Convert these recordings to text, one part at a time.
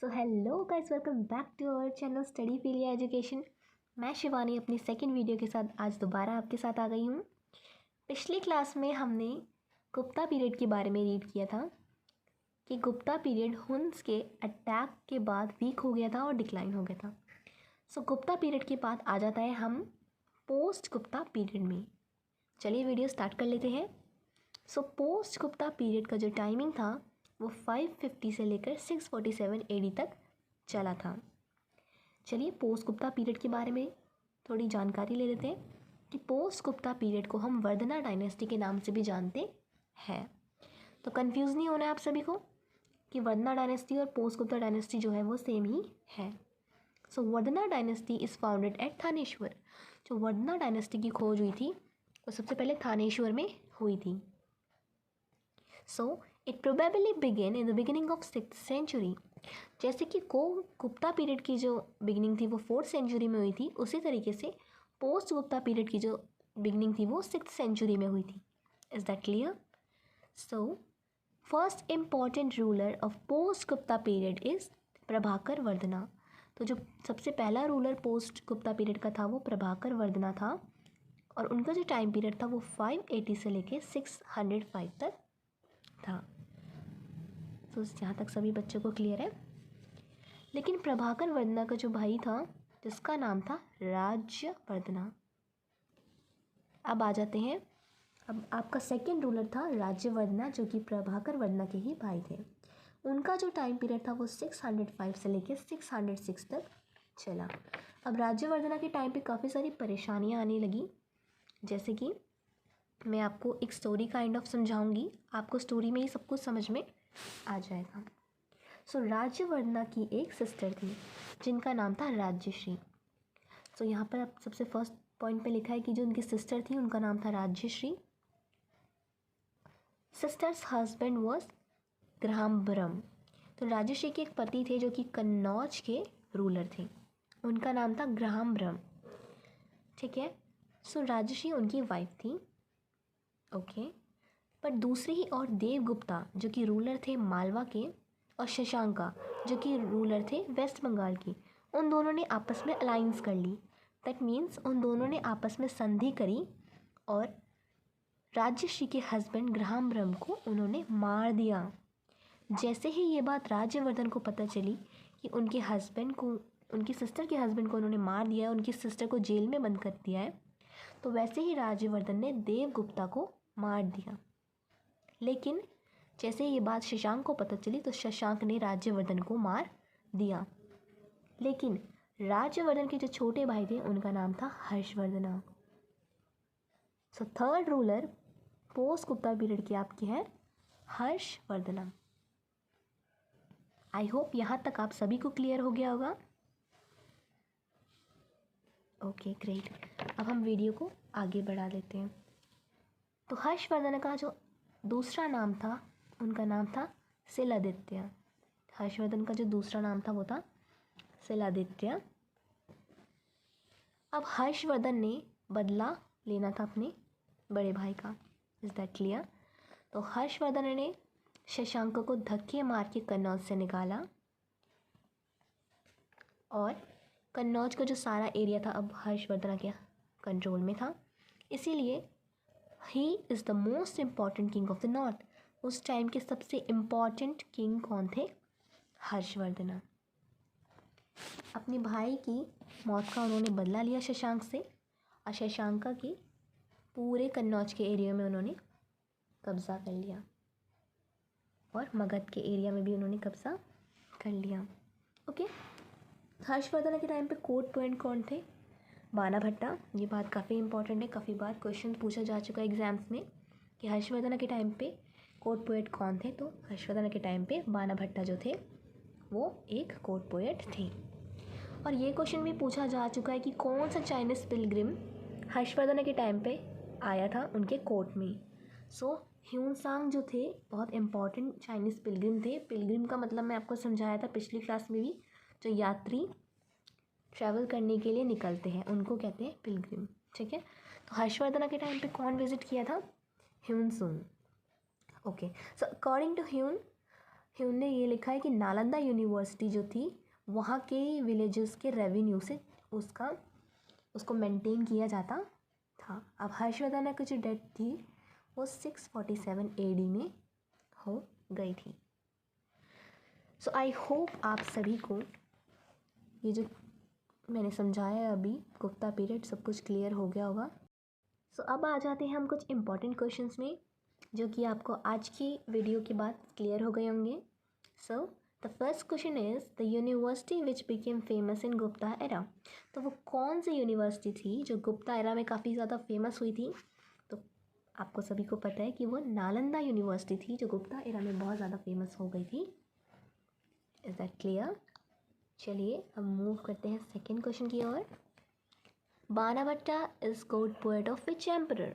So hello guys, welcome back to our channel study philia education. मैं शिवानी अपनी second video के साथ आज दोबारा आपके साथ आ गई हूँ। पिछली क्लास में हमने गुप्ता पीरियड के बारे में रीड किया था कि गुप्ता पीरियड हुन्स के अटैक के बाद वीक हो गया था और डिक्लाइन हो गया था। सो गुप्ता पीरियड के बाद आ जाता है हम पोस्ट गुप्ता पीरियड में। चलिए वीडियो स्टार्ट कर लेते हैं। सो पोस्ट गुप्ता पीरियड का जो टाइमिंग था वो 550 से लेकर 647 AD तक चला था। चलिए पोस्ट गुप्ता पीरियड के बारे में थोड़ी जानकारी ले लेते हैं कि पोस्ट गुप्ता पीरियड को हम वर्धना डायनेस्टी के नाम से भी जानते हैं। तो कंफ्यूज नहीं होना है आप सभी को कि वर्धना डायनेस्टी और पोस्ट गुप्ता डायनेस्टी जो है वो सेम ही है। So Vardhana dynasty is founded at Thaneshwar. जो वर्धना डायनेस्टी की खोज हुई थी वो सबसे पहले थानेश्वर में हुई थी। So it probably begin in the beginning of 6th century. जैसे कि गुप्ता पीरियड की जो बिगिनिंग थी वो 4th सेंचुरी में हुई थी, उसी तरीके से पोस्ट गुप्ता पीरियड की जो बिगिनिंग थी वो 6th सेंचुरी में हुई थी। Is that clear? So first important ruler of post Gupta period is Prabhakar Vardhana. तो जो सबसे पहला रूलर पोस्ट गुप्ता पीरियड का था वो प्रभाकर वर्धना था और उनका जो टाइम पीरियड था वो 580 से लेके 605 तक था। तो जहाँ तक सभी बच्चों को क्लियर है। लेकिन प्रभाकर वर्धना का जो भाई था जिसका नाम था राज्यवर्धना। अब आ जाते हैं, अब आपका सेकंड रूलर था राज्यवर्धना जो कि प्रभाकर वर्धना के ही भाई थे। उनका जो टाइम पीरियड था वो 605 से लेकर 606 तक चला। अब राज्यवर्धना के टाइम पे काफ़ी सारी परेशानियाँ आने लगी, जैसे कि मैं आपको एक स्टोरी काइंड ऑफ समझाऊंगी, आपको स्टोरी में ही सब कुछ समझ में आ जाएगा। सो राज्यवर्धना की एक सिस्टर थी जिनका नाम था राज्यश्री। सो यहाँ पर अब सबसे फर्स्ट पॉइंट पे लिखा है कि जो उनकी सिस्टर थी उनका नाम था Rajyashri. Sister's husband was Grahavarman. तो राजश्री के एक पति थे जो कि कन्नौज के रूलर थे, उनका नाम था ग्राम्बरम। ठीक है, सो राजश्री उनकी वाइफ थी। ओके, पर दूसरी ही और देवगुप्ता जो कि रूलर थे मालवा के और शशांका जो कि रूलर थे वेस्ट बंगाल की, उन दोनों ने आपस में अलाइंस कर ली। दैट मीन्स उन दोनों ने आपस में संधि करी और राज्यश्री के हस्बैंड ग्राम्बरम को उन्होंने मार दिया। जैसे ही ये बात राज्यवर्धन को पता चली कि उनके हस्बैंड को, उनकी सिस्टर के हस्बैंड को उन्होंने मार दिया है, उनकी सिस्टर को जेल में बंद कर दिया है, तो वैसे ही राज्यवर्धन ने देवगुप्ता को मार दिया। लेकिन जैसे ये बात शशांक को पता चली तो शशांक ने राज्यवर्धन को मार दिया। लेकिन राज्यवर्धन के जो छोटे भाई थे उनका नाम था Harshavardhana. So third ruler post Gupta period की आपकी है हर्षवर्धना। आई होप यहाँ तक आप सभी को क्लियर हो गया होगा। ओके ग्रेट, अब हम वीडियो को आगे बढ़ा लेते हैं। तो हर्षवर्धन का जो दूसरा नाम था उनका नाम था शिलादित्य। हर्षवर्धन का जो दूसरा नाम था वो था शिलादित्य। अब हर्षवर्धन ने बदला लेना था अपने बड़े भाई का। Is that clear? तो हर्षवर्धन ने शशांक को धक्के मार के कन्नौज से निकाला और कन्नौज का जो सारा एरिया था अब हर्षवर्धन के कंट्रोल में था। इसीलिए he is the most important king of the north. उस टाइम के सबसे इम्पॉर्टेंट किंग कौन थे? हर्षवर्धन। अपने भाई की मौत का उन्होंने बदला लिया शशांक से और शशांका के पूरे कन्नौज के एरिया में उन्होंने कब्ज़ा कर लिया और मगध के एरिया में भी उन्होंने कब्ज़ा कर लिया। ओके, हर्षवर्धन के टाइम पे कोर्ट पॉइंट कौन थे? बाणाभट्टा। ये बात काफ़ी इंपॉर्टेंट है, काफ़ी बार क्वेश्चन पूछा जा चुका है एग्जाम्स में कि हर्षवर्धन के टाइम पे कोर्ट पोएट कौन थे। तो हर्षवर्धन के टाइम पे बाणाभट्टा जो थे वो एक कोर्ट पोएट थे। और ये क्वेश्चन भी पूछा जा चुका है कि कौन सा चाइनीज़ पिलग्रिम हर्षवर्धन के टाइम पे आया था उनके कोर्ट में। सो ह्यूनसांग जो थे बहुत इंपॉर्टेंट चाइनीज़ पिलग्रिम थे। पिलग्रिम का मतलब मैं आपको समझाया था पिछली क्लास में भी, जो यात्री ट्रैवल करने के लिए निकलते हैं उनको कहते हैं पिलग्रिम। ठीक है, तो हर्षवर्धन के टाइम पे कौन विजिट किया था? Hiuen Tsang. Okay, so according to Hiuen Hiuen ने ये लिखा है कि नालंदा यूनिवर्सिटी जो थी वहाँ के विलेजेस के रेवेन्यू से उसको मेंटेन किया जाता था। अब हर्षवर्धन की जो डेथ थी वो 647 AD में हो गई थी। सो आई होप आप सभी को ये जो मैंने समझाया है अभी गुप्ता पीरियड सब कुछ क्लियर हो गया होगा। सो अब आ जाते हैं हम कुछ इम्पॉर्टेंट क्वेश्चंस में जो कि आपको आज की वीडियो के बाद क्लियर हो गए होंगे। So the first question is the university which became famous in Gupta era. तो वो कौन सी यूनिवर्सिटी थी जो गुप्ता एरा में काफ़ी ज़्यादा फेमस हुई थी? तो आपको सभी को पता है कि वो नालंदा यूनिवर्सिटी थी जो गुप्ता एरा में बहुत ज़्यादा फेमस हो गई थी। Is that clear? चलिए अब मूव करते हैं सेकेंड क्वेश्चन की ओर। Banabhatta is court poet of which emperor.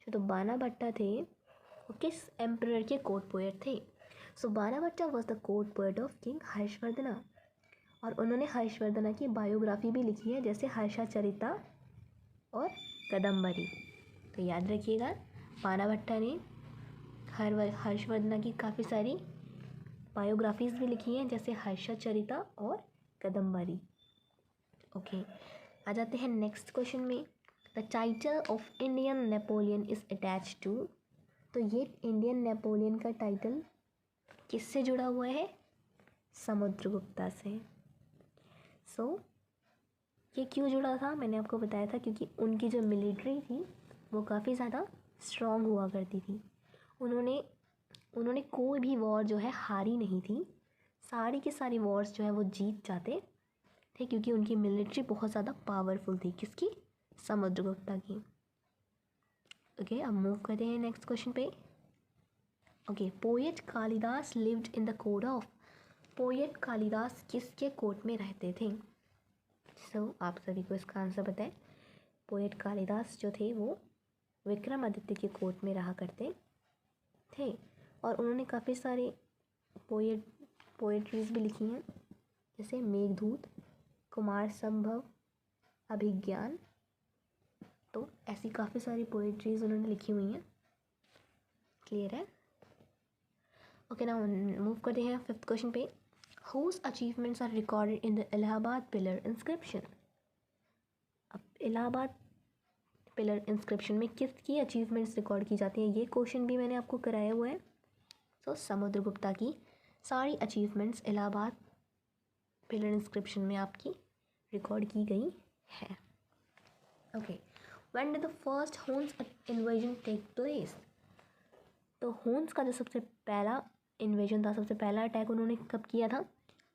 जो तो बाणाभट्टा थे वो किस एम्परर के कोर्ट पोएट थे? So Banabhatta was the court poet of king Harshavardhana और उन्होंने हर्षवर्धना की बायोग्राफी भी लिखी है जैसे हर्षचरिता और कदम्बरी। तो याद रखिएगा बाणाभट्टा ने हर्षवर्धना की काफ़ी सारी बायोग्राफीज़ भी लिखी हैं जैसे हर्षचरिता और कदम्बरी। ओके आ जाते हैं नेक्स्ट क्वेश्चन में। The title of Indian Napoleon is attach to. तो ये इंडियन नेपोलियन का टाइटल किससे जुड़ा हुआ है? समुद्रगुप्ता से। सो ये क्यों जुड़ा था? मैंने आपको बताया था क्योंकि उनकी जो मिलिट्री थी वो काफ़ी ज़्यादा स्ट्रॉन्ग हुआ करती थी। उन्होंने कोई भी वॉर जो है हारी नहीं थी, सारी की सारी वॉर्स जो है वो जीत जाते थे क्योंकि उनकी मिलिट्री बहुत ज़्यादा पावरफुल थी। किसकी? समुद्रगुप्ता की। ओके अब मूव करते हैं नेक्स्ट क्वेश्चन पे। Okay poet Kalidas lived in the court of. Poet Kalidas किसके कोर्ट में रहते थे? सो आप सभी को इसका आंसर पता है। पोएट कालिदास जो थे वो विक्रमादित्य के कोर्ट में रहा करते थे और उन्होंने काफ़ी सारे पोएट्रीज भी लिखी हैं जैसे मेघदूत, कुमार संभव, अभिज्ञान। तो ऐसी काफ़ी सारी पोएट्रीज उन्होंने लिखी हुई हैं। क्लियर है? ओके ना मूव करते हैं फिफ्थ क्वेश्चन पे। Whose achievements are recorded in the Allahabad pillar inscription. अब इलाहाबाद पिलर इंस्क्रिप्शन में किसकी अचीवमेंट्स रिकॉर्ड की जाती हैं? ये क्वेश्चन भी मैंने आपको कराया हुआ है। सो समुद्रगुप्ता की सारी अचीवमेंट्स इलाहाबाद पिलर इंस्क्रिप्शन में आपकी रिकॉर्ड की गई है। Okay when did the first Huns invasion take place. तो हून्स का जो सबसे पहला इन्वेजन था, सबसे पहला अटैक उन्होंने कब किया था?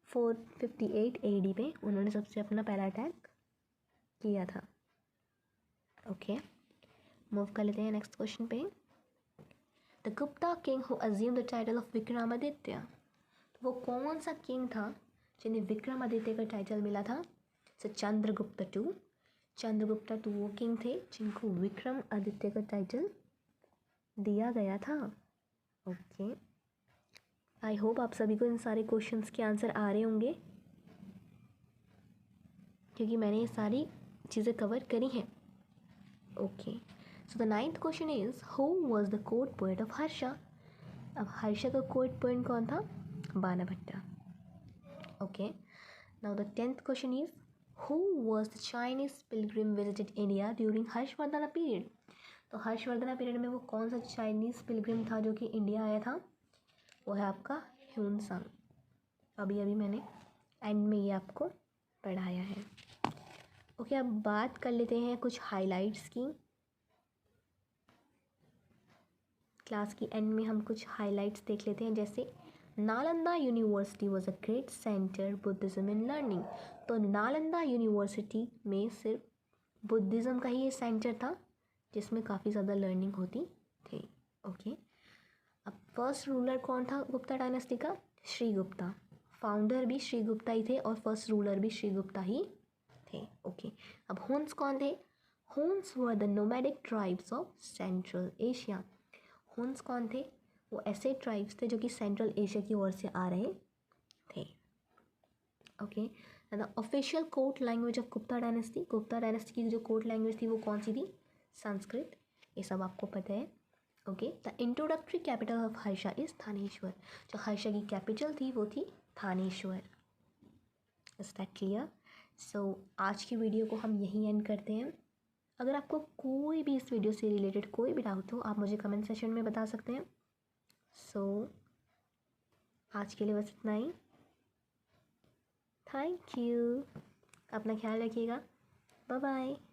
458 AD पे उन्होंने सबसे अपना पहला अटैक किया था। ओके मूव कर लेते हैं नेक्स्ट क्वेश्चन पे। The Gupta king who assume the title of Vikramaditya. वो कौन सा किंग था जिन्हें विक्रमादित्य का टाइटल मिला था? सो चंद्रगुप्ता टू। चंद्रगुप्ता टू वो किंग थे जिनको विक्रमादित्य का टाइटल दिया गया था। ओके आई होप आप सभी को इन सारे क्वेश्चंस के आंसर आ रहे होंगे क्योंकि मैंने ये सारी चीज़ें कवर करी हैं। Okay so the ninth question is who was the court poet of Harsha. अब हर्षा का कोर्ट पोएट कौन था? Banabhatta. Okay now the 10th question is who was the Chinese pilgrim visited India during Harshavardhan period. तो हर्षवर्धन पीरियड में वो कौन सा चाइनीज़ पिलग्रिम था जो कि इंडिया आया था? वो है आपका ह्यूनसांग। अभी मैंने एंड में ये आपको पढ़ाया है। ओके अब बात कर लेते हैं कुछ हाइलाइट्स की। क्लास की एंड में हम कुछ हाइलाइट्स देख लेते हैं जैसे Nalanda university was a great centre Buddhism in learning. तो नालंदा यूनिवर्सिटी में सिर्फ बुद्धिज़्म का ही ये सेंटर था जिसमें काफ़ी ज़्यादा लर्निंग होती थी। ओके अब फर्स्ट रूलर कौन था गुप्ता डायनेस्टी का? श्रीगुप्ता। फाउंडर भी श्रीगुप्ता ही थे और फर्स्ट रूलर भी श्रीगुप्ता ही थे। ओके अब हुन्स कौन थे? Hund's were the nomadic tribes of central Asia. Hund's कौन थे? वो ऐसे ट्राइब्स थे जो कि सेंट्रल एशिया की ओर से आ रहे थे। Okay the official court language of Gupta dynasty. Gupta dynasty की जो कोर्ट लैंग्वेज थी वो कौन सी थी? संस्कृत। ये सब आपको पता है। Okay, the introductory capital of Harsha is Thaneshwar. जो हर्षा की कैपिटल थी वो थी Thaneshwar. Is that clear? So आज की वीडियो को हम यहीं एंड करते हैं। अगर आपको कोई भी इस वीडियो से रिलेटेड कोई भी डाउट हो आप मुझे कमेंट सेशन में बता सकते हैं। सो आज के लिए बस इतना ही। Thank you. अपना ख्याल रखिएगा। Bye bye.